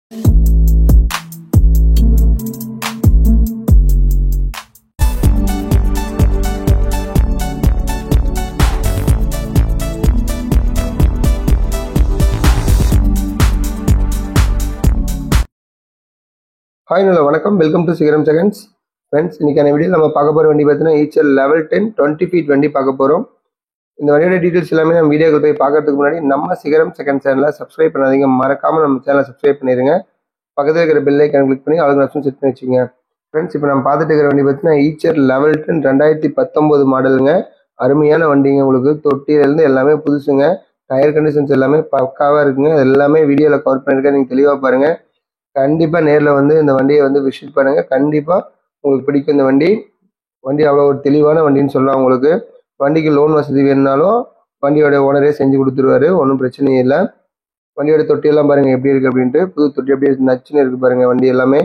Hi நல்ல வணக்கம், welcome to சிகரம் செகண்ட்ஸ். ஃப்ரெண்ட்ஸ், இன்னைக்கான வீடியோ நம்ம பார்க்க போகிற வண்டி பார்த்தீங்கன்னா ஈச்சர் லெவல் 10 20 ஃபீட் வண்டி பார்க்க போகிறோம். இந்த வண்டியோட டீட்டெயில்ஸ் எல்லாமே நம்ம வீடியோக்கள் போய் பார்க்கறதுக்கு முன்னாடி நம்ம சிகரம் செகண்ட் சேனலை சப்ஸ்கிரைப் பண்ணாதீங்க, மறக்காமல் நம்ம சேனலை சப்ஸ்கிரைப் பண்ணிடுங்க. பக்கத்தில் இருக்கிற பெல் ஐக்கான் கிளிக் பண்ணி அதுக்கு ஆப்ஷன் செட் பண்ணி வச்சுங்க. ஃப்ரெண்ட்ஸ், இப்போ நம்ம பார்த்துட்டு இருக்கிற வண்டி பார்த்தீங்கன்னா ஈச்சர் லெவல் 10 2019 மாடலுங்க. அருமையான வண்டிங்க. உங்களுக்கு தொட்டியிலேருந்து எல்லாமே புதுசுங்க. டயர் கண்டிஷன்ஸ் எல்லாமே பக்காவாக இருக்குங்க. எல்லாமே வீடியோவில் கவர் பண்ணியிருக்கேன், நீங்கள் தெளிவாக பாருங்கள். கண்டிப்பாக நேரில் வந்து இந்த வண்டியை வந்து விசிட் பண்ணுங்கள். கண்டிப்பாக உங்களுக்கு பிடிக்கும் இந்த வண்டி. வண்டி அவ்வளோ ஒரு தெளிவான வண்டின்னு சொல்லலாம். உங்களுக்கு வண்டிக்கு லோன் வசதி வேணுனாலும் வண்டியோட ஓனரே செஞ்சு கொடுத்துருவாரு, ஒன்றும் பிரச்சனையும் இல்லை. வண்டியோட தொட்டியெல்லாம் பாருங்கள் எப்படி இருக்குது அப்படின்ட்டு. புது தொட்டி அப்படியே நச்சுன்னு இருக்குது பாருங்கள். வண்டி எல்லாமே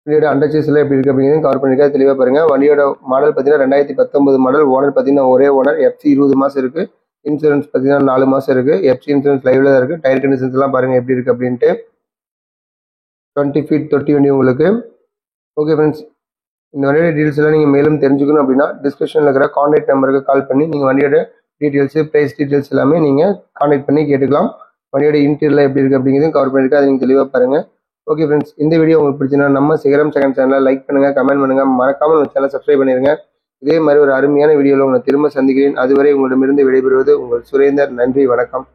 வண்டியோட அண்டர்சேஸ் எல்லாம் எப்படி இருக்குது அப்படிங்கிறது கவர் பண்ணியிருக்காரு, தெளிவாக பாருங்கள். வண்டியோட மாடல் பார்த்தீங்கன்னா 2019 மாடல். ஓனர் பார்த்தீங்கன்னா ஒரே ஓனர். எஃப்சி 20 மாதம் இருக்குது. இன்சூரன்ஸ் பார்த்தீங்கன்னா 4 மாதம் இருக்குது. எஃப்சி இன்சூரன்ஸ் லைவ்ல தான் இருக்குது. டயர் கண்டிஷன்ஸ் எல்லாம் பாருங்கள் எப்படி இருக்குது அப்படின்ட்டு. 20 ஃபீட் தொட்டி வண்டி உங்களுக்கு. ஓகே ஃப்ரெண்ட்ஸ், இந்த வண்டியோட டீட்டெயில்ஸ் எல்லாம் நீங்கள் மேலும் தெரிஞ்சுக்கணும் அப்படின்னா டிஸ்கிரிப்ஷனில் இருக்கிற கான்டாக்ட் நம்பருக்கு கால் பண்ணி நீங்கள் வண்டியோட டீட்டெயில்ஸு, ப்ரைஸ் டீட்டெயில்ஸ் எல்லாமே நீங்கள் கான்டாக்ட் பண்ணி கேட்டுக்கலாம். வண்டியோட இன்டீரியர்லாம் எப்படி இருக்குது அப்படிங்கிறதும் கவர் பண்ணியிருக்கேன், அதை நீங்கள் தெளிவாக பாருங்கள். ஓகே ஃப்ரெண்ட்ஸ், இந்த வீடியோ உங்களுக்கு பிடிச்சினா நம்ம சிகரம் செகண்ட் சேனலை லைக் பண்ணுங்கள், கமெண்ட் பண்ணுங்கள், மறக்காமல் நம்ம சேனலை சப்ஸ்கிரைப் பண்ணிடுங்க. இதே மாதிரி ஒரு அருமையான வீடியோவில் உங்களை திரும்ப சந்திக்கிறேன். அதுவரை உங்களிடமிருந்து விடைபெறுவது உங்கள் சுரேந்தர். நன்றி, வணக்கம்.